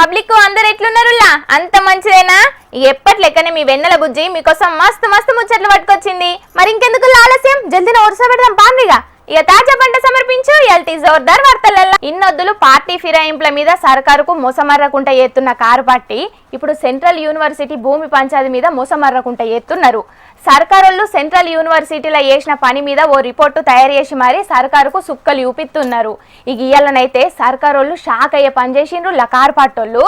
Public అందరు ఎట్లున్నారులా అంత మంచిదేనా? ఎప్పటి లెక్కనే మీ వెన్నెల బుజ్జి మీకోసం మస్తు మస్తు ముచ్చట్లు పట్టుకొచ్చింది. మరి ఇంకెందుకు ఆలస్యం, జల్దీన వరుస పెడదాం పాండిగా. ఇక తాజా పంట సమర్పించు ఎల్టీ జోర్దార్ వార్తలల్లా. ఇన్నొద్దులు పార్టీ ఫిరాయింపుల మీద సర్కారుకు మోసమర్రకుంట ఎత్తున్న కారు పార్టీ ఇప్పుడు సెంట్రల్ యూనివర్సిటీ భూమి పంచాయతీ మీద మోసమర్రకుంట ఎత్తున్నారు. సర్కారోళ్ళు సెంట్రల్ యూనివర్సిటీలో చేసిన పని మీద ఓ రిపోర్టు తయారు చేసి మరి సర్కారుకు సుక్కలు చూపిస్తున్నారు. ఇక ఇయ్యాలనైతే సర్కారోళ్ళు షాక్ అయ్యే పని చేసిండ్రు కారు పార్టోళ్ళు.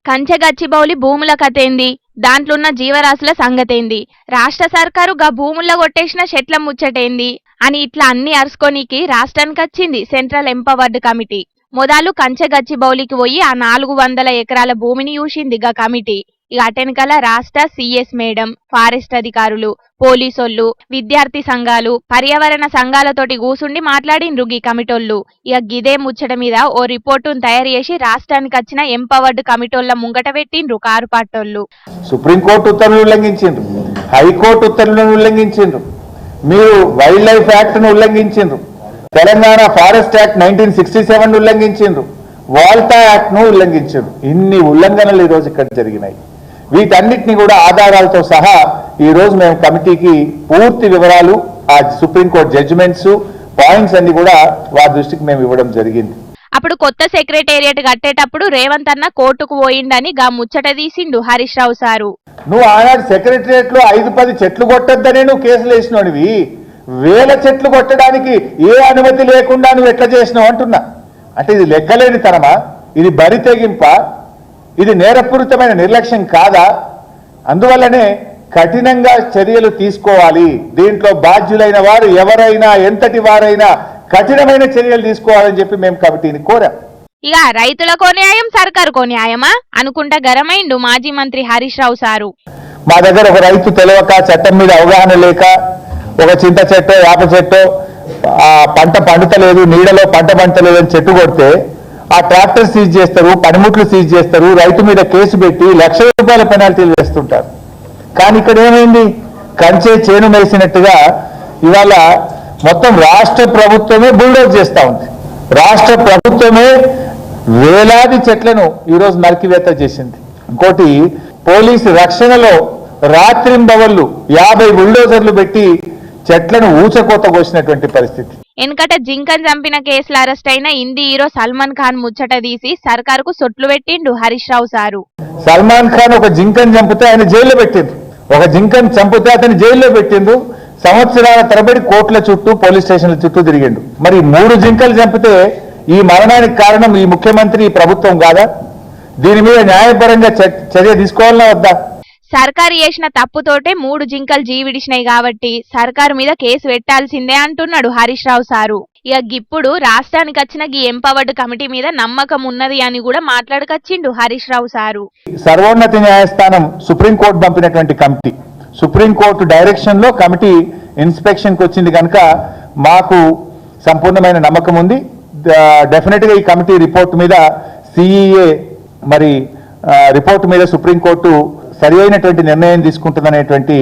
కంచెగచ్చిబౌలి భూముల కథేంది, దాంట్లోన్న జీవరాశుల సంగతేంది, రాష్ట్ర సర్కారు గా భూముల్లో కొట్టేసిన చెట్ల ముచ్చటేంది అని ఇట్లా అన్ని అరుచుకోనికి రాష్ట్రానికి వచ్చింది సెంట్రల్ ఎంపవర్డ్ కమిటీ. మొదలు కంచెగచ్చిబౌలికి పోయి ఆ 400 ఎకరాల భూమిని చూసింది గా కమిటీ. ఇక అటెనకల రాష్ట్ర సిఎస్ మేడం, ఫారెస్ట్ అధికారులు, పోలీసోళ్ళు, విద్యార్థి సంఘాలు, పర్యావరణ సంఘాలతోటి కూసుండి మాట్లాడిండ్రు గీ కమిటోళ్ళు. ఇక గిదే ముచ్చట మీద ఓ రిపోర్టును తయారు చేసి రాష్ట్రానికి వచ్చిన ఎంపవర్డ్ కమిటోళ్ళ ముంగట పెట్టిండ్రు కారు పాటోళ్ళు. సుప్రీంకోర్టు ఉత్తర్వులు ఉల్లంఘించిండ్రు, హైకోర్టు ఉత్తర్వులను ఉల్లంఘించిండ్రు, మీరు వైల్డ్ లైఫ్ యాక్ట్ ను ఉల్లంఘించిండ్రు, తెలంగాణ ఫారెస్ట్ యాక్ట్ 1967 ఉల్లంఘించిండ్రు, వాల్టా యాక్ట్ ను ఉల్లంఘించిండ్రు. ఇన్ని ఉల్లంఘనలు ఈ రోజు ఇక్కడ జరిగినాయి. వీటన్నిటిని కూడా ఆధారాలతో సహా ఈ రోజు మేము కమిటీకి పూర్తి వివరాలు, ఆ సుప్రీంకోర్టు జడ్జిమెంట్స్, పాయింట్స్ అన్ని కూడా వారి దృష్టికి మేము ఇవ్వడం జరిగింది. అప్పుడు కొత్త సెక్రటేరియట్ కట్టేటప్పుడు రేవంత్ అన్న కోర్టుకు పోయిండని గా ముచ్చట తీసిండు హరీష్ రావు సారు. నువ్వు ఆనాడు సెక్రటేరియట్ లో 5-10 చెట్లు కొట్టొద్దనే నువ్వు కేసులు వేసినోడివి, వేల చెట్లు కొట్టడానికి ఏ అనుమతి లేకుండా నువ్వు ఎట్లా చేసినావు అంటున్నా. అంటే ఇది లెక్కలేని తరమా? ఇది బరి తెగింప? ఇది నేరపూరితమైన నిర్లక్ష్యం కాదా? అందువల్లనే కఠినంగా చర్యలు తీసుకోవాలి. దీంట్లో బాధ్యులైన వారు ఎవరైనా, ఎంతటి వారైనా కఠినమైన చర్యలు తీసుకోవాలని చెప్పి మేము కమిటీని కోరాం. ఇక రైతులకో న్యాయం, సర్కారుకో న్యాయమా అనుకుంటా గరమైండు మాజీ మంత్రి హరీష్ రావు సారు. మా దగ్గర ఒక రైతు తెలియక, చట్టం మీద అవగాహన లేక, ఒక చింత చెట్టో వేప చెట్టో పంట పండుతలేదు, నీడలో పంట పండుతలేదు అని చెట్టు కొడితే ఆ ట్రాక్టర్ సీజ్ చేస్తారు, పనిముట్లు సీజ్ చేస్తారు, రైతు మీద కేసు పెట్టి లక్షల రూపాయల పెనాల్టీలు వేస్తుంటారు. కానీ ఇక్కడ ఏమైంది? కంచే చేను మేసినట్టుగా ఇవాళ మొత్తం రాష్ట్ర ప్రభుత్వమే బుల్డోజ్ చేస్తా ఉంది. రాష్ట్ర ప్రభుత్వమే వేలాది చెట్లను ఈరోజు నరికివేత చేసింది. ఇంకోటి, పోలీసు రక్షణలో రాత్రింబవళ్లు 50 బుల్డోజర్లు పెట్టి చెట్లను ఊచకోత కోసినటువంటి పరిస్థితి. వెనకట జింకన్ చంపిన కేసులో అరెస్ట్ అయిన హిందీ హీరో సల్మాన్ ఖాన్ ముచ్చట తీసి సర్కారుకు సొట్లు పెట్టిండు హరీష్ రావు సారు. సల్మాన్ ఖాన్ ఒక జింకన్ చంపితే ఆయన జైల్లో పెట్టిండ్రు, ఒక జింకన్ చంపితే అతను జైల్లో పెట్టిండ్రు. సంవత్సరాల తరబడి కోర్టుల చుట్టూ, పోలీస్ స్టేషన్ల చుట్టూ తిరిగిండు. మరి 3 జింకలు చంపితే ఈ మరణానికి కారణం ఈ ముఖ్యమంత్రి, ఈ ప్రభుత్వం కాదా? దీని మీద న్యాయపరంగా చర్య తీసుకోవాలన్నా వద్దా? సర్కారు చేసిన తప్పుతోటే 3 జింకలు జీవిడిచినాయి కాబట్టి సర్కారు మీద కేసు పెట్టాల్సిందే అంటున్నాడు హరీష్ రావు సారు. ఇక ఇప్పుడు రాష్ట్రానికి వచ్చిన ఈ ఎంపవర్డ్ కమిటీ మీద నమ్మకం ఉన్నది అని కూడా మాట్లాడకొచ్చిండు హరీష్ రావు సారు. సర్వోన్నత న్యాయస్థానం సుప్రీంకోర్టు పంపినటువంటి కమిటీ, సుప్రీంకోర్టు డైరెక్షన్ లో కమిటీ ఇన్స్పెక్షన్ కి వచ్చింది కనుక మాకు సంపూర్ణమైన నమ్మకం ఉంది. డెఫినెట్ గా ఈ కమిటీ రిపోర్ట్ మీద, సిఈఏ మరి రిపోర్ట్ మీద సుప్రీంకోర్టు సరి అయినటువంటి నిర్ణయం తీసుకుంటుందనేటువంటి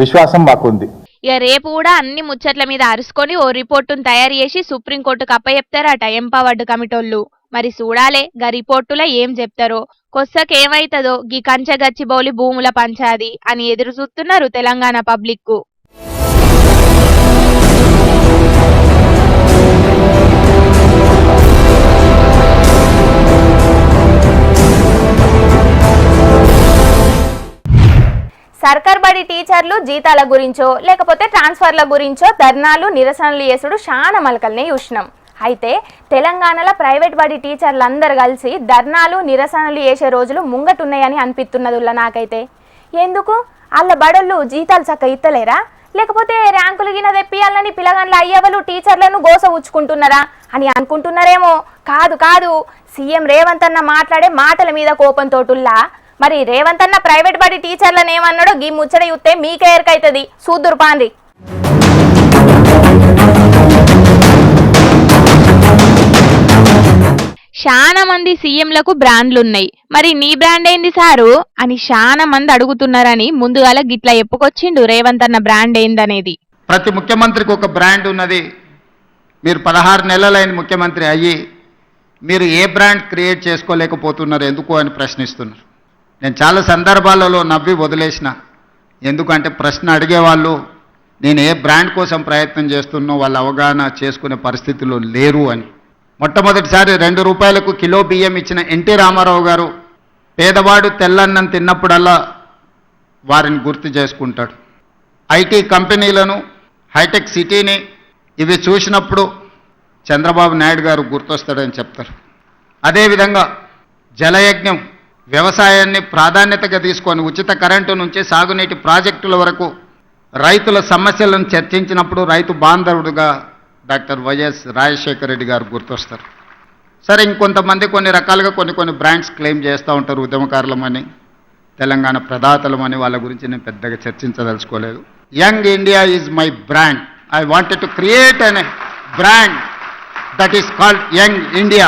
విశ్వాసం మాకుంది. ఇక రేపు కూడా అన్ని ముచ్చట్ల మీద అరుసుకొని ఓ రిపోర్టును తయారు చేసి సుప్రీంకోర్టుకు అప్పచెప్తారట ఎంపవర్డ్ కమిటోళ్ళు. మరి చూడాలే గా రిపోర్టులో ఏం చెప్తారో. కొස්සకేమైతుందో గీ కంచెగచ్చిబౌలి భూముల పంచాది అని ఎదురు చూస్తున్నారు తెలంగాణ పబ్లిక్. సర్కార్ బడి టీచర్లు జీతాల గురించో లేకపోతే ట్రాన్స్ఫర్ల గురించో ధర్నాలు, నిరసనలు చేసుడు చాలా మలకల్ని చూసినాం. అయితే తెలంగాణలో ప్రైవేట్ బడి టీచర్లు అందరు కలిసి ధర్నాలు, నిరసనలు చేసే రోజులు ముంగటున్నాయని అనిపిస్తున్నదిలా నాకైతే. ఎందుకు వాళ్ళ బడులు జీతాలు చక్క ఇత్తలేరా? లేకపోతే ర్యాంకులు గిన తెప్పియాలని పిల్లగాండ్ల అయ్యవలు టీచర్లను గోస ఉచ్చుకుంటున్నారా అని అనుకుంటున్నారేమో. కాదు కాదు, సీఎం రేవంత్ అన్న మాట్లాడే మాటల మీద కోపంతోటుల్లా. మరి రేవంత్ అన్న ప్రైవేట్ బడి టీచర్లను ఏమన్నాడో గీ ముచ్చట చూస్తే మీకే ఎరకైతుంది. సూదురు పాండి. చాలా మంది సీఎంలకు బ్రాండ్లున్నాయి, మరి నీ బ్రాండ్ ఏంది సారు అని చాలా మంది అడుగుతున్నారని ముందుగాల గిట్లా చెప్పుకొచ్చిండు రేవంత్ అన్న బ్రాండ్ ఏందనేది. ప్రతి ముఖ్యమంత్రికి ఒక బ్రాండ్ ఉన్నది. మీరు 16 నెలలైన ముఖ్యమంత్రి అయ్యి మీరు ఏ బ్రాండ్ క్రియేట్ చేసుకోలేకపోతున్నారు ఎందుకు అని ప్రశ్నిస్తున్నారు. నేను చాలా సందర్భాలలో నవ్వి వదిలేసిన. ఎందుకంటే ప్రశ్న అడిగేవాళ్ళు నేను ఏ బ్రాండ్ కోసం ప్రయత్నం చేస్తున్నో వాళ్ళు అవగాహన చేసుకునే పరిస్థితిలో లేరు అని. మొట్టమొదటిసారి 2 రూపాయలకు కిలో బియ్యం ఇచ్చిన ఎన్టీ రామారావు గారు పేదవాడు తెల్లన్నం తిన్నప్పుడల్లా వారిని గుర్తు చేసుకుంటాడు. ఐటీ కంపెనీలను, హైటెక్ సిటీని ఇవి చూసినప్పుడు చంద్రబాబు నాయుడు గారు గుర్తొస్తాడని చెప్తారు. అదేవిధంగా జలయజ్ఞం వ్యవసాయాన్ని ప్రాధాన్యతగా తీసుకొని ఉచిత కరెంటు నుంచి సాగునీటి ప్రాజెక్టుల వరకు రైతుల సమస్యలను చర్చించినప్పుడు రైతు బాంధవుడుగా డాక్టర్ వైఎస్ రాజశేఖర రెడ్డి గారు గుర్తొస్తారు. సరే, ఇంకొంతమంది కొన్ని రకాలుగా కొన్ని బ్రాండ్స్ క్లెయిమ్ చేస్తూ ఉంటారు. ఉద్యమకారులమని, తెలంగాణ ప్రదాతలమని, వాళ్ళ గురించి నేను పెద్దగా చర్చించదలుచుకోలేదు. Young India is my brand. I wanted to create an brand that is called Young India.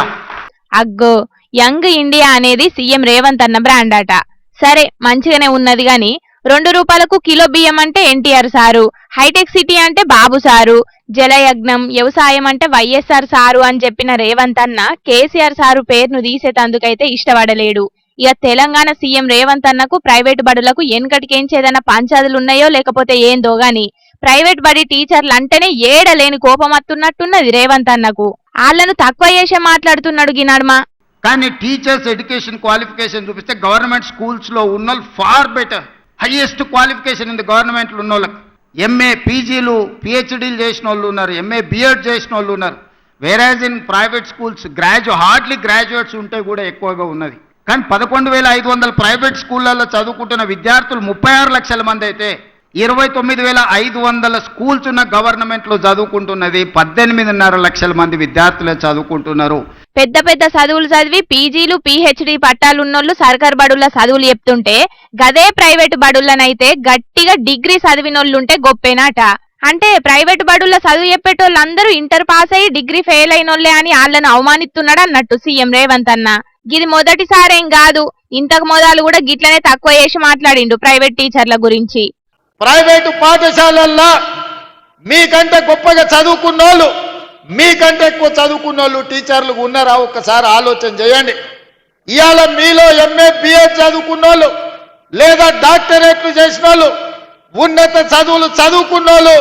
అగ్గో, యంగ్ ఇండియా అనేది సీఎం రేవంత్ అన్న బ్రాండ్ అట. సరే, మంచిగానే ఉన్నది గాని 2 రూపాయలకు కిలో బియ్యం అంటే ఎన్టీఆర్ సారు, హైటెక్ సిటీ అంటే బాబు సారు, జలయజ్ఞం వ్యవసాయం అంటే వైఎస్ఆర్ సారు అని చెప్పిన రేవంత్ అన్న కేసీఆర్ సారు పేరును తీసేటందుకైతే ఇష్టపడలేడు. ఇక తెలంగాణ సీఎం రేవంత్ అన్నకు ప్రైవేటు బడులకు ఎన్నికటికేంచేదన్న పంచాదులున్నాయో లేకపోతే ఏందో గాని ప్రైవేట్ బడి టీచర్లు అంటేనే ఏడలేని కోపం అత్తున్నట్టున్నది రేవంత్ అన్నకు. వాళ్ళను తక్కువ చేసే మాట్లాడుతున్నాడు గినడ్మా. కానీ టీచర్స్ ఎడ్యుకేషన్ క్వాలిఫికేషన్ చూపిస్తే గవర్నమెంట్ స్కూల్స్లో ఉన్నోళ్ళు ఫార్ బెటర్, హైయెస్ట్ క్వాలిఫికేషన్ ఉంది గవర్నమెంట్లో ఉన్నోళ్ళకి. ఎంఏ పీజీలు పిహెచ్డీలు చేసిన వాళ్ళు ఉన్నారు, ఎంఏ బిఎడ్ చేసిన వాళ్ళు ఉన్నారు. వేరేజ్ in private schools hardly graduates ఉంటే కూడా ఎక్కువగా ఉన్నది. కానీ 11,500 ప్రైవేట్ స్కూళ్ళల్లో చదువుకుంటున్న విద్యార్థులు 36 లక్షల మంది అయితే 29,500 స్కూల్స్ ఉన్న గవర్నమెంట్లో చదువుకుంటున్నది 18.5 లక్షల మంది విద్యార్థులే చదువుకుంటున్నారు. పెద్ద పెద్ద చదువులు చదివి పీజీలు పిహెచ్డి పట్టాలున్నోళ్ళు సర్కార్ బడుల చదువులు చెప్తుంటే గదే ప్రైవేటు బడులనైతే గట్టిగా డిగ్రీ చదివినోళ్ళుంటే గొప్పేనాట. అంటే ప్రైవేటు బడుల చదువు చెప్పేటోళ్ళందరూ ఇంటర్ పాస్ అయ్యి డిగ్రీ ఫెయిల్ అయినోళ్లే అని వాళ్ళను అవమానిస్తున్నాడు అన్నట్టు సీఎం రేవంత్ అన్న. గిది మొదటిసారేం కాదు, ఇంతకు మొదలు కూడా గిట్లనే తక్కువ చేసి మాట్లాడిండు ప్రైవేట్ టీచర్ల గురించి. ప్రైవేటు పాఠశాలల్లో మీకంటే గొప్పగా చదువుకున్నోళ్ళు, మీకంటే ఎక్కువ చదువుకున్నోళ్ళు టీచర్లు ఉన్నారా? ఒక్కసారి ఆలోచన చేయండి. ఇవాళ మీలో ఎంఏ బిఎడ్ చదువుకున్నోళ్ళు లేదా డాక్టరేట్లు చేసిన వాళ్ళు, ఉన్నత చదువులు చదువుకున్నోళ్ళు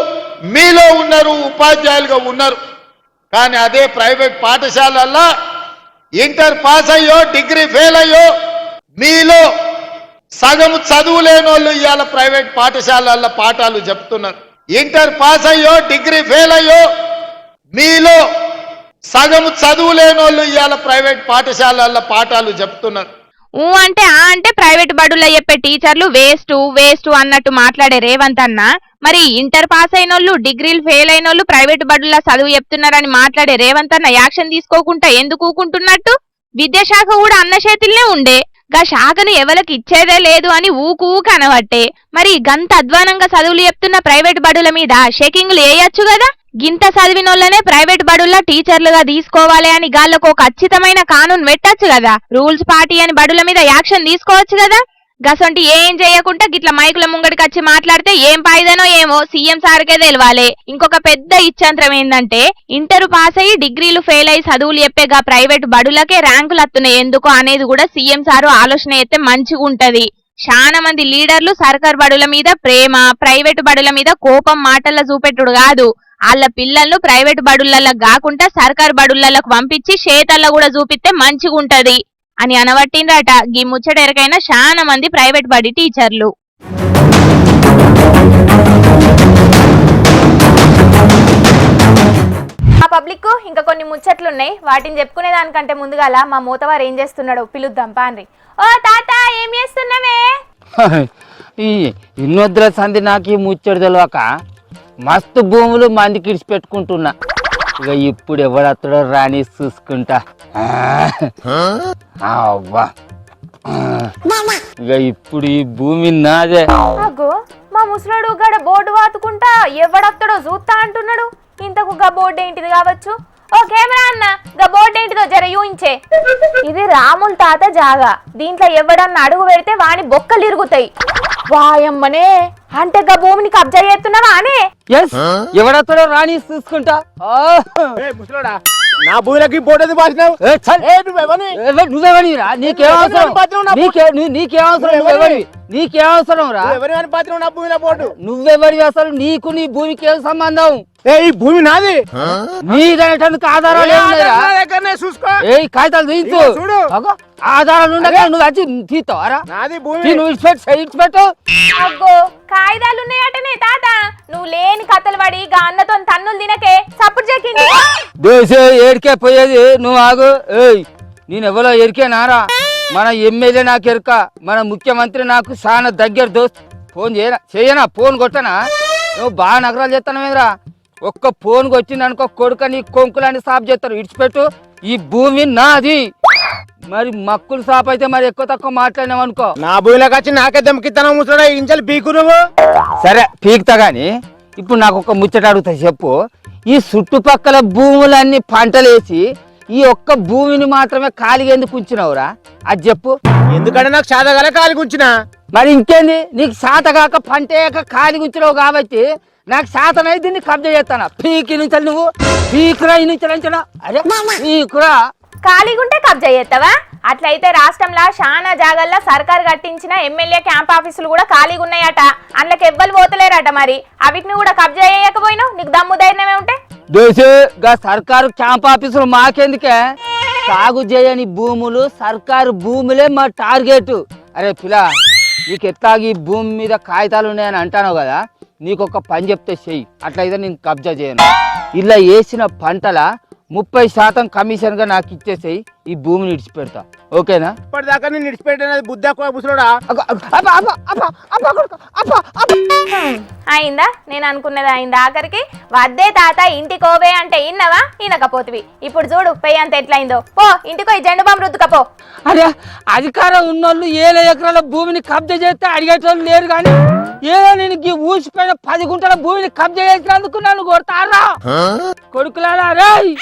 మీలో ఉన్నారు, ఉపాధ్యాయులుగా ఉన్నారు. కానీ అదే ప్రైవేట్ పాఠశాలల్లో ఇంటర్ పాస్ అయ్యో డిగ్రీ ఫెయిల్ అయ్యో మీలో సగం చదువు లేనోళ్ళు ఇవాళ ప్రైవేట్ పాఠశాలల్లో పాఠాలు చెప్తున్నారు. ఇంటర్ పాస్ అయ్యో డిగ్రీ ఫెయిల్ అయ్యో మీలో సగం చదువు లేనోళ్ళు ఇవాళ ప్రైవేట్ పాఠశాలల్లో పాఠాలు చెప్తున్నారు. అంటే అంటే ప్రైవేట్ బడుల్లో చెప్పే టీచర్లు వేస్ట్ అన్నట్టు మాట్లాడే రేవంత్ అన్న, మరి ఇంటర్ పాస్ అయినోళ్ళు డిగ్రీలు ఫెయిల్ అయినోళ్ళు ప్రైవేట్ బడుల్లో చదువు చెప్తున్నారని మాట్లాడే రేవంత్ అన్న యాక్షన్ తీసుకోకుండా ఎందుకు ఊకుంటున్నట్టు? విద్యాశాఖ కూడా అన్న చేతిల్నే ఉండే, గా శాఖను ఎవరికి ఇచ్చేదే లేదు అని ఊకు అనబట్టే మరి గంత అధ్వానంగా చదువులు చెప్తున్న ప్రైవేట్ బడుల మీద షేకింగ్లు వేయచ్చు కదా. గింత చదివినోళ్ళనే ప్రైవేట్ బడుల్లో టీచర్లుగా తీసుకోవాలి అని గాళ్ళకు ఒక ఖచ్చితమైన కానూన్ పెట్టచ్చు కదా. రూల్స్ పార్టీ అని బడుల మీద యాక్షన్ తీసుకోవచ్చు కదా. గసంటి ఏం చేయకుండా గిట్ల మైకుల ముంగడికి వచ్చి మాట్లాడితే ఏం పాయిదనో ఏమో సీఎం సార్కే తెలవాలి. ఇంకొక పెద్ద ఇచ్చంత్రం ఏందంటే ఇంటర్ పాస్ అయ్యి డిగ్రీలు ఫెయిల్ అయ్యి చదువులు చెప్పేగా ప్రైవేట్ బడులకే ర్యాంకులు అత్తున్నాయి ఎందుకు అనేది కూడా సీఎం సారు ఆలోచన అయితే మంచిగా ఉంటది. చాలా మంది లీడర్లు సర్కార్ బడుల మీద ప్రేమ, ప్రైవేట్ బడుల మీద కోపం మాటల్లో చూపెట్టుడు కాదు, వాళ్ళ పిల్లలను ప్రైవేట్ బడులలో కాకుండా సర్కార్ బడులకు పంపించి చేతల్లో కూడా చూపిస్తే మంచిగా ఉంటది అని అనబట్టిండ్రట గీ ముచ్చటెరకైన చాలా మంది ప్రైవేట్ బడి టీచర్లు. ఆ పబ్లిక్ ఇంకా కొన్ని ముచ్చట్లున్నాయి, వాటిని చెప్పుకునే దానికంటే ముందుగాల మా మూతవారు ఏం చేస్తున్నాడో పిలుద్దాం పాండ్రి. ఓ తాత, ఏం చేస్తున్నావే? ఈ ఇన్నొద్దుల సంధి నాకు ఈ ముచ్చడు తెలియక మస్తు భూములు మందికి ఇడిచి పెట్టుకుంటున్నా. ఇక ఇప్పుడు ఎవడత్తడో రాని చూసుకుంటా. అవ్వా, ఇక ఇప్పుడు ఈ భూమి నాదే. అగో, మా ముసలాడు గడ బోర్డు వాతుకుంటా ఎవడత్తడో చూస్తా అంటున్నాడు. ఇంతకు గా బోర్డు ఏంటిది కావచ్చు? ఓ కెమెరా అన్న గా బోర్డు ఏంటిదో జర యూయించే. ఇది రాముల తాత జాగా, దీంట్లో ఎవడన్నా అడుగు పెడితే వాని బొక్కలు ఇరుగుతాయి. వాయమ్మనే, అంటే గా భూమిని కబ్జా చేస్తున్నావా అనే? ఎస్, ఎవడొస్తాడో రాని చూసుకుంటా. ముసలోడా నా భూమిలోకి పోటీ పాసినావు. నువ్వెవరిరా? నీకేమవసరం? నీకేమవసరం రా? ఎవరి పాత్ర నా భూమిలో పోటు? నువ్వెవరి అసలు? నీకు నీ భూమికి ఏం సంబంధం? ఈ భూమి నాది, నీదనేటానికి ఆధారాలు ఏమున్నాయిరా? చూసుకో. ఏ కాగితాలు తీయించు. చూడు. అగో, ఆధారాలు ఉండగా నువ్వు వచ్చి తీస్తావారా? నాది భూమి. నువ్వు ఇచ్చిపెట్టు. అగ్గో కాయిదాలు ఉన్నాయటనే తాత, నువ్వు లేని కథలు పడి గా అన్నతో తన్నులు తినకే, సప్పుడు చెక్కింది. దేశే ఏడికే పోయేది, నువ్వు ఆగు. ఏయ్, నేనెవరో ఎరికేనారా? మన ఎమ్మెల్యే నాకు ఎరుక, మన ముఖ్యమంత్రి నాకు చాలా దగ్గర దోస్త్. ఫోన్ చేయనా? ఫోన్ కొట్టనా? నువ్వు బాగా నగరాలు చేస్తాను మీదరా. ఒక్క ఫోన్ కొట్టిందనుకో కొడుక నీ కొంకులని సాపు చేస్తారు. ఇడిచిపెట్టు, ఈ భూమి నాది. మరి మక్కులు సాపు అయితే మరి ఎక్కువ తక్కువ మాట్లాడినావు అనుకో. నా భూమిలోకి వచ్చి నాకే దమ్కిస్తాను ముసలోడా. ఇంచలు పీకు నువ్వు. సరే పీకుతా గాని ఇప్పుడు నాకు ఒక ముచ్చట అడుగుతా చెప్పు. ఈ చుట్టుపక్కల భూములన్నీ పంటలేసి ఈ ఒక్క భూమిని మాత్రమే ఖాళీగా ఎందుకు ఉంచినావురా? అది చెప్పు. ఎందుకంటే నాకు శాతగాల కాలి కూర్చున్నా. మరి ఇంకేంది, నీకు శాతగాక పంటేయక ఖాళీగా ఉంచినావు కాబట్టి నాకు శాతనై దీన్ని కబ్జా చేస్తానా? పీకి నుంచి నువ్వు పీకురా, ఈ నుంచి అంచనా. అరే పీకురా. ఖాళీగుంటే కబ్జా చేస్తావా? అట్లయితే రాష్ట్రంలో చాలా జాగాల్లో సర్కారు కట్టించిన ఎమ్మెల్యే క్యాంప్ ఆఫీసులు కూడా ఖాళీగా ఉన్నాయట. అందులోకి ఎవ్వరు పోతలేరట. మరి అవిటిని కూడా కబ్జా చేయకపోయినావు? నీకు దమ్ము ధైర్యమే ఉంటే దేశగా సర్కారు క్యాంప్ ఆఫీసులు మాకెందుకే? సాగు చేయని భూములు సర్కారు భూములే మా టార్గెట్. అరే పిల్ల, నీకు ఎట్లాగ ఈ భూమి మీద కాగితాలు ఉన్నాయని అంటాను కదా, నీకు ఒక పని చెప్తే చెయ్యి. అట్లయితే నేను కబ్జా చేయను. ఇలా వేసిన పంటల 30% కమిషన్గా నాకు ఇచ్చేసేయి, ఈ భూమిని ఇడిచిపెడతా. ఓకేనా? ఇప్పటిదాకా నేను ఇడిచిపెట్టినది బుద్ధి ఎక్కువ ముసలోడా. అయిందా? నేను అనుకున్నది అయిందా? ఆఖరికి వద్దే తాత ఇంటికోవే అంటే ఇన్నవా? ఇనకపోతివి. ఇప్పుడు చూడు పెయ్యి అంత ఎట్లయిందో. పో ఇంటికో, ఈ జెండు బాంబు రుద్దుకపో. అరే, అధికారం ఉన్నోళ్ళు 7 ఎకరాల భూమిని కబ్జా చేస్తే అడిగేటోళ్ళు లేరు. కానీ ఏదో నేను ఊసిపోయిన 10 గుంటల భూమిని కబ్జా చేసినందుకు నన్ను కొడతారా? కొడుకులారా రేయ్,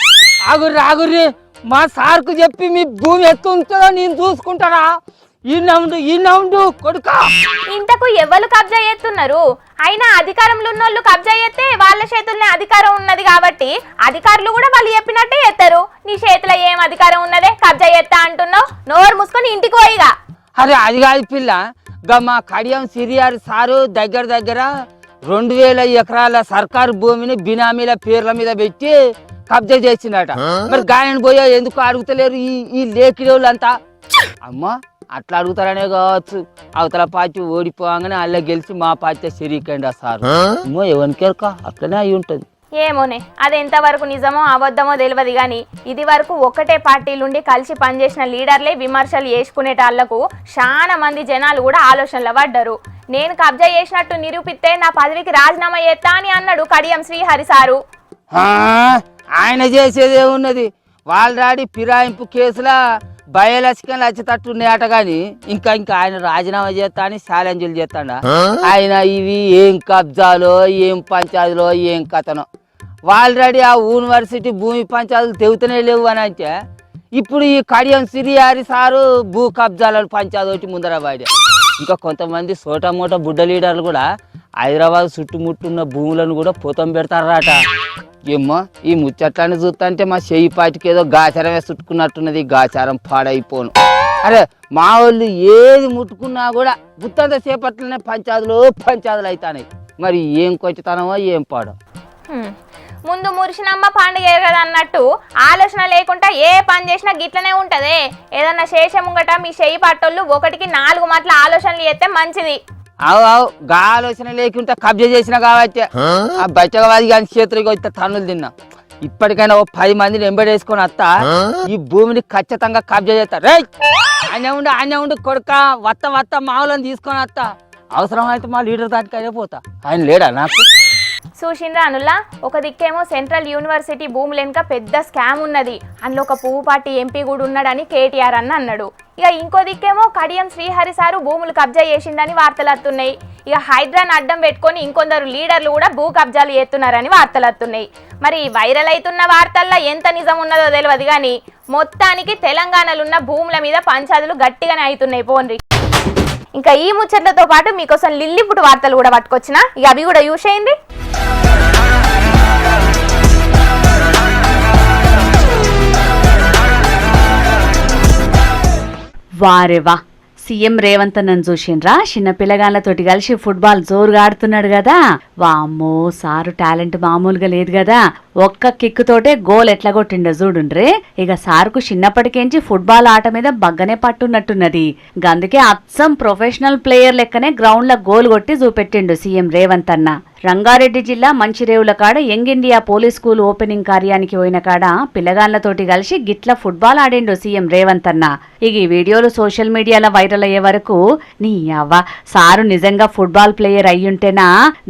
ఆగుర్రి. మా సార్కు చెప్పి మీ భూమి ఎత్తు ఉంటుందో నేను చూసుకుంటారా? ఈయన కొడుక. ఇంతకు ఎవరు కబ్జా చేస్తున్నారు? అయినా అధికారంలో ఉన్నోళ్ళు కబ్జా చేస్తే వాళ్ళ చేతుల్నే అధికారం ఉన్నది కాబట్టి అధికారులు కూడా వాళ్ళు చెప్పినట్టే చేస్తారు. నీ చేతిలో ఏం అధికారం ఉన్నదే కబ్జా చేస్తా అంటున్నావు? నోరు మూసుకొని ఇంటికి పోయిగా. అరే అది కాదు పిల్ల, గా మా కడియం సిరియారి సారు దగ్గర 2000 ఎకరాల సర్కారు భూమిని బినామీల పేర్ల మీద పెట్టి కబ్జా చేసిందట. మరి గాయని పోయా ఎందుకు అడుగుతలేరు ఈ లేఖిడోళ్ళంతా? అమ్మా అట్లా అడుగుతారనే కావచ్చు. అవతల పార్టీ ఓడిపోగానే అల్ల గెలిచి మా పార్టీ సిరికండి సార్. అమ్మో ఎవరికెరక అట్లనే అయి ఉంటది. ఏమోనే, అది ఎంతవరకు నిజమో అబద్ధమో తెలియదు కానీ ఇది వరకు ఒకటే పార్టీలుండి కలిసి పనిచేసిన లీడర్లే విమర్శలు చేసుకునేటాళ్లకు చాలా మంది జనాలు కూడా ఆలోచనలు పడ్డారు. నేను కబ్జా చేసినట్టు నిరూపిస్తే నా పదవికి రాజీనామా చేస్తా అని అన్నాడు కడియం శ్రీహరి సారు. ఆయన చేసేదే ఉన్నది. వాళ్ళ ఫిరాయింపు కేసుల బయలసికలు వచ్చేటట్టున్నాయట. గాని ఇంకా ఆయన రాజీనామా చేస్తా అని ఛాలెంజ్లు చేస్తాడా? ఆయన ఇవి ఏం కబ్జాలో ఏం పంచాయతీలో ఏం కథనో. ఆల్రెడీ ఆ యూనివర్సిటీ భూమి పంచాయతీలు తెగుతూనే లేవు అని అంటే ఇప్పుడు ఈ కడియం సిరియారి సారు భూ కబ్జాలను పంచాయతీ ఒకటి ముందర వాడే. ఇంకా కొంతమంది సోటమోట బుడ్డ లీడర్లు కూడా హైదరాబాద్ చుట్టుముట్టున్న భూములను కూడా పొతం పెడతారట. ఏమో ఈ ముచ్చట్లని చూస్తుంటే మా చెయ్యి పాటికి ఏదో గాచారమే చుట్టుకున్నట్టున్నది. గాచారం పాడైపోను. అరే మా వాళ్ళు ఏది ముట్టుకున్నా కూడా గుత్తంత సేపట్లనే పంచాయతీలు అవుతాయి. మరి ఏం కొంచెతనమో ఏం పాడో. ముందు మురిసినమ్మ పండుగ కదా అన్నట్టు ఆలోచన లేకుండా ఏ పని చేసినా గిట్లనే ఉంటదే. ఏదన్నా శేషం ముంగట మీ చెయ్యి పట్టోళ్ళు 1కి 4 మాటల ఆలోచనలు చేస్తే మంచిది. అవు గా ఆలోచన లేకుంటే కబ్జా చేసిన కాబట్టి ఆ బచ్చగవాది కానీ చేతులకి వచ్చే తన్నులు తిన్నా. ఇప్పటికైనా 10 మందిని ఎంబడేసుకొని వస్తా, ఈ భూమిని ఖచ్చితంగా కబ్జా చేస్తా. రే ఆయన ఉండి కొడుక వత్త మావులను తీసుకొని వస్తా. అవసరం అయితే మా లీడర్ దాటికైనా పోతా. ఆయన లేడా నాకు? చూసిండ్రా అనుల్లా, ఒక దిక్కేమో సెంట్రల్ యూనివర్సిటీ భూములు వెనుక పెద్ద స్కామ్ ఉన్నది, అందులో ఒక పువ్వు పార్టీ ఎంపీ కూడా ఉన్నాడని కేటీఆర్ అన్నాడు. ఇక ఇంకో దిక్కేమో కడియం శ్రీహరి సారు భూములు కబ్జా చేసిండని వార్తలు వస్తున్నాయి. ఇక హైడ్రాన్ అడ్డం పెట్టుకొని ఇంకొందరు లీడర్లు కూడా భూ కబ్జాలు చేస్తున్నారని వార్తలు వస్తున్నాయి. మరి వైరల్ అవుతున్న వార్తల్లో ఎంత నిజం ఉన్నదో తెలియదు కానీ మొత్తానికి తెలంగాణలో ఉన్న భూముల మీద పంచాయతీలు గట్టిగానే అవుతున్నాయి పోన్రి. ఇంకా ఈ ముచ్చట్లతో పాటు మీకోసం లిల్లీపుట్ వార్తలు కూడా పట్టుకొచ్చిన, ఇక అవి కూడా యూస్ అయింది. వారేవా సీఎం రేవంత్ అన్నను చూసిండ్రా? చిన్న పిల్లగాళ్ళతోటి కలిసి ఫుట్బాల్ జోరుగా ఆడుతున్నాడు కదా. వామ్మో సారు టాలెంట్ మామూలుగా లేదు కదా. ఒక్క కిక్ తోటే గోల్ ఎట్లా కొట్టిండో చూడుండ్రే. ఇక సార్కు చిన్నప్పటికేంచి ఫుట్బాల్ ఆట మీద బగ్గనే పట్టున్నట్టున్నది. అందుకే అచ్చం ప్రొఫెషనల్ ప్లేయర్ లెక్కనే గ్రౌండ్ లో గోల్ కొట్టి చూపెట్టిండు సీఎం రేవంత్ అన్న. రంగారెడ్డి జిల్లా మంచిరేవుల కాడ young India police school opening కార్యానికి పోయిన కాడ పిల్లగాళ్లతోటి కలిసి గిట్ల ఫుట్బాల్ ఆడిండు సీఎం రేవంత్ అన్న. ఇక ఈ వీడియోలు సోషల్ మీడియాలో వైరల్ అయ్యే వరకు నీ అవ్వ సారు నిజంగా ఫుట్బాల్ ప్లేయర్ అయ్యుంటేనా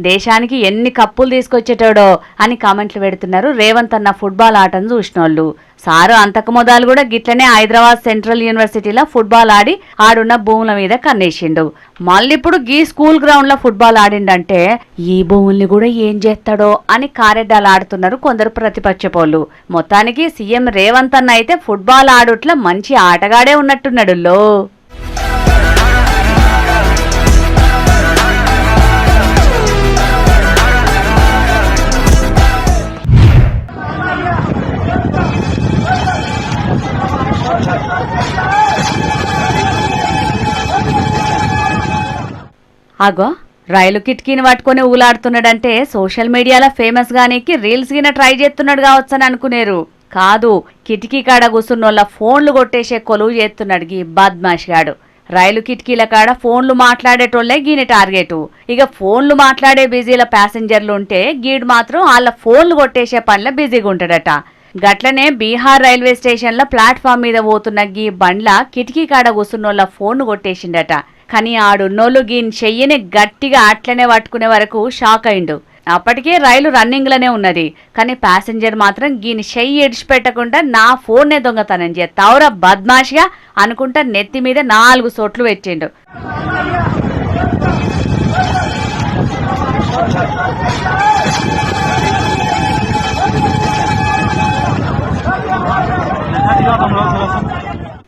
దేశానికి ఎన్ని కప్పులు తీసుకొచ్చేటోడో అని కామెంట్లు పెడుతున్నారు రేవంత్ అన్న ఫుట్బాల్ ఆటను చూసినోళ్ళు. సారు అంతకు మొదలు కూడా గిట్లనే హైదరాబాద్ సెంట్రల్ యూనివర్సిటీలో ఫుట్బాల్ ఆడి ఆడున్న భూముల మీద కన్నేసిండు. మళ్ళీప్పుడు గీ స్కూల్ గ్రౌండ్ లో ఫుట్బాల్ ఆడిండంటే ఈ భూముల్ని కూడా ఏం చేస్తాడో అని కారెడ్డాలు ఆడుతున్నారు కొందరు ప్రతిపక్షపోళ్ళు. మొత్తానికి సీఎం రేవంత్ అన్న అయితే ఫుట్బాల్ ఆడుట్ల మంచి ఆటగాడే ఉన్నట్టున్నాడు లో. ఆగో రైలు కిటికీని పట్టుకుని ఊలాడుతున్నాడంటే సోషల్ మీడియాలో ఫేమస్ గానికి రీల్స్ గిన ట్రై చేస్తున్నాడు కావచ్చని అనుకునేరు. కాదు, కిటికీ కాడ కూర్చున్నోళ్ళ ఫోన్లు కొట్టేసే కొలువు చేస్తున్నాడు గీ బద్మాష్ గాడు. రైలు కిటికీల కాడ ఫోన్లు మాట్లాడేటోళ్లే గీని టార్గెట్. ఇక ఫోన్లు మాట్లాడే బిజీల ప్యాసింజర్లు ఉంటే గీడు మాత్రం వాళ్ళ ఫోన్లు కొట్టేసే పనిలో బిజీగా ఉంటాడట. గట్లనే బీహార్ రైల్వే స్టేషన్ లో ప్లాట్ఫామ్ మీద పోతున్న గీ బండ్ల కిటికీ కాడ కూర్చున్నోళ్ళ ఫోన్ కొట్టేసిండట. కానీ ఆడున్నోళ్ళు గీని చెయ్యని గట్టిగా అట్లనే పట్టుకునే వరకు షాక్ అయిండు. అప్పటికే రైలు రన్నింగ్ లోనే ఉన్నది. కానీ ప్యాసింజర్ మాత్రం గీని చెయ్యి ఇడిచిపెట్టకుండా నా ఫోన్నే దొంగతనం చేస్తావురా బద్మాష్గా అనుకుంటా నెత్తి మీద 4 సోట్లు పెట్టిండు.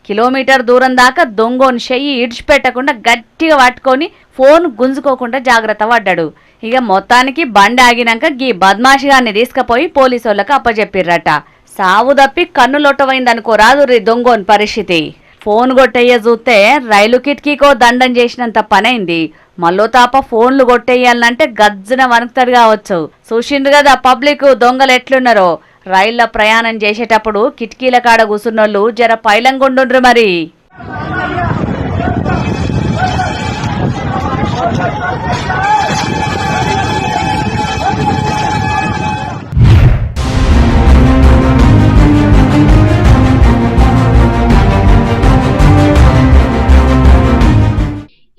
కిలోమీటర్ దూరం దాకా దొంగోని చెయ్యి ఇడిచిపెట్టకుండా గట్టిగా పట్టుకొని ఫోన్ గుంజుకోకుండా జాగ్రత్త పడ్డాడు. ఇక మొత్తానికి బండి ఆగినాక గీ బద్మాషిగాన్ని తీసుకుపోయి పోలీసులకు అప్పచెప్పిర్రట. సావు తప్పి కన్నులొట్టవైందనుకోరాదు రీ దొంగోని పరిస్థితి. ఫోన్ కొట్టయ్య చూస్తే రైలు కిటికీకో దండం చేసినంత పనైంది. మళ్ళో తాప ఫోన్లు కొట్టేయాలంటే గజ్జన వణుకుతాడు కావచ్చు. చూసిండ్రు కదా పబ్లిక్ దొంగలు ఎట్లున్నారో. రైల్లో ప్రయాణం చేసేటప్పుడు కిటికీల కాడ కూసున్నోళ్ళు జర పైలంగుండుండ్రు మరి.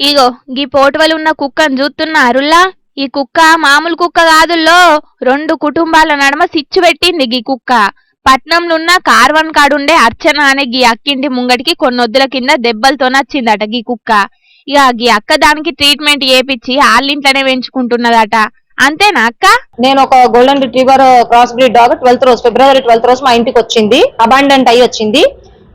ఇగో గీ పోటువలు ఉన్న కుక్కను చూస్తున్నారులా. ఈ కుక్క మామూలు కుక్క కాదుల్లో, 2 కుటుంబాల నడుమ సిచ్చు పెట్టింది గీ కుక్క. పట్నంలున్న కార్వన్ కాడుండే అర్చన అనే గీ అక్కింటి ముంగటికి కొన్నొద్దుల కింద దెబ్బలతో నచ్చిందట గీ కుక్క. ఇక గీ అక్క దానికి ట్రీట్మెంట్ చేపించి వాళ్ళింట్లోనే పెంచుకుంటున్నదట. అంతేనా అక్క? నేను ఒక golden retriever cross breed dog 12th రోజు ఫిబ్రవరి 12th రోజు మా ఇంటికి వచ్చింది. అబాండెంట్ అయ్యి వచ్చింది.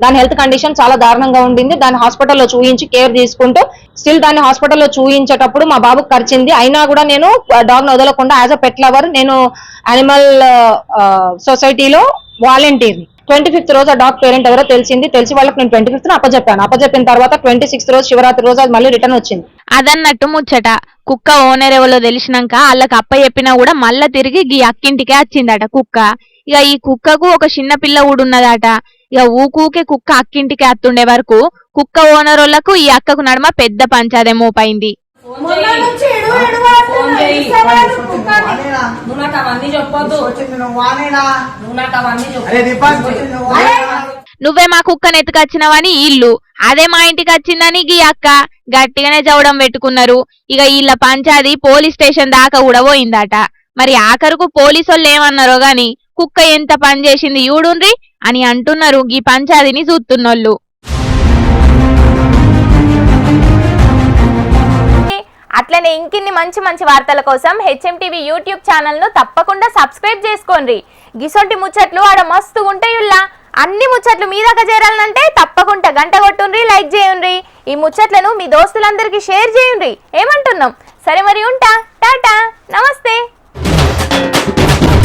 దాని హెల్త్ కండిషన్ చాలా దారుణంగా ఉండింది. దాన్ని హాస్పిటల్లో చూయించి కేర్ తీసుకుంటూ స్టిల్ దాన్ని హాస్పిటల్లో చూయించేటప్పుడు మా బాబుకి కరిచింది. అయినా కూడా నేను డాగ్ ను వదలకుండా యాజ్ అ పెట్ లవర్ నేను యానిమల్ సొసైటీలో వాలంటీర్. 25th రోజు ఆ డాగ్ పేరెంట్ ఎవరో తెలిసి వాళ్ళకి నేను 25th అప్పచెప్పిన తర్వాత 26th రోజు శివరాత్రి రోజు అది మళ్ళీ రిటర్న్ వచ్చింది. అదన్నట్టు ముచ్చట. కుక్క ఓనర్ ఎవరో తెలిసినాక వాళ్ళకి అప్ప చెప్పినా కూడా మళ్ళా తిరిగి గీ అక్కింటికే వచ్చిందట కుక్క. ఇక ఈ కుక్కకు ఒక చిన్న పిల్ల కూడా ఉన్నదట. ఇక ఊకూకే కుక్క అక్కింటికి అత్తుండే వరకు కుక్క ఓనర్ వాళ్ళకు ఈ అక్కకు నడుమ పెద్ద పంచాదే మోపైంది. నువ్వే మా కుక్కను ఎత్తుకొచ్చినవని ఇల్లు, అదే మా ఇంటికి వచ్చిందని గీ అక్క గట్టిగానే చవడం పెట్టుకున్నారు. ఇక వీళ్ళ పంచాది పోలీస్ స్టేషన్ దాకా కూడా పోయిందట. మరి ఆఖరుకు పోలీసు వాళ్ళు ఏమన్నారో గాని కుక్క ఎంత పని చేసింది చూడుండ్రి అని అంటున్నారు గీ పంచాదిని చూస్తున్నోళ్ళు. అట్లనే ఇంకిన్ని మంచి మంచి వార్తల కోసం హెచ్ఎంటీవీ యూట్యూబ్ ఛానల్ను తప్పకుండా సబ్స్క్రైబ్ చేసుకోండి. గిసొంటి ముచ్చట్లు ఆడ మస్తు ఉంటాయుల్లా. అన్ని ముచ్చట్లు మీ దాకా చేరాలంటే తప్పకుండా గంట కొట్టుండ్రి, లైక్ చేయండి. ఈ ముచ్చట్లను మీ దోస్తులందరికీ షేర్ చేయండి. ఏమంటున్నాం? సరే మరి ఉంటా, టాటా.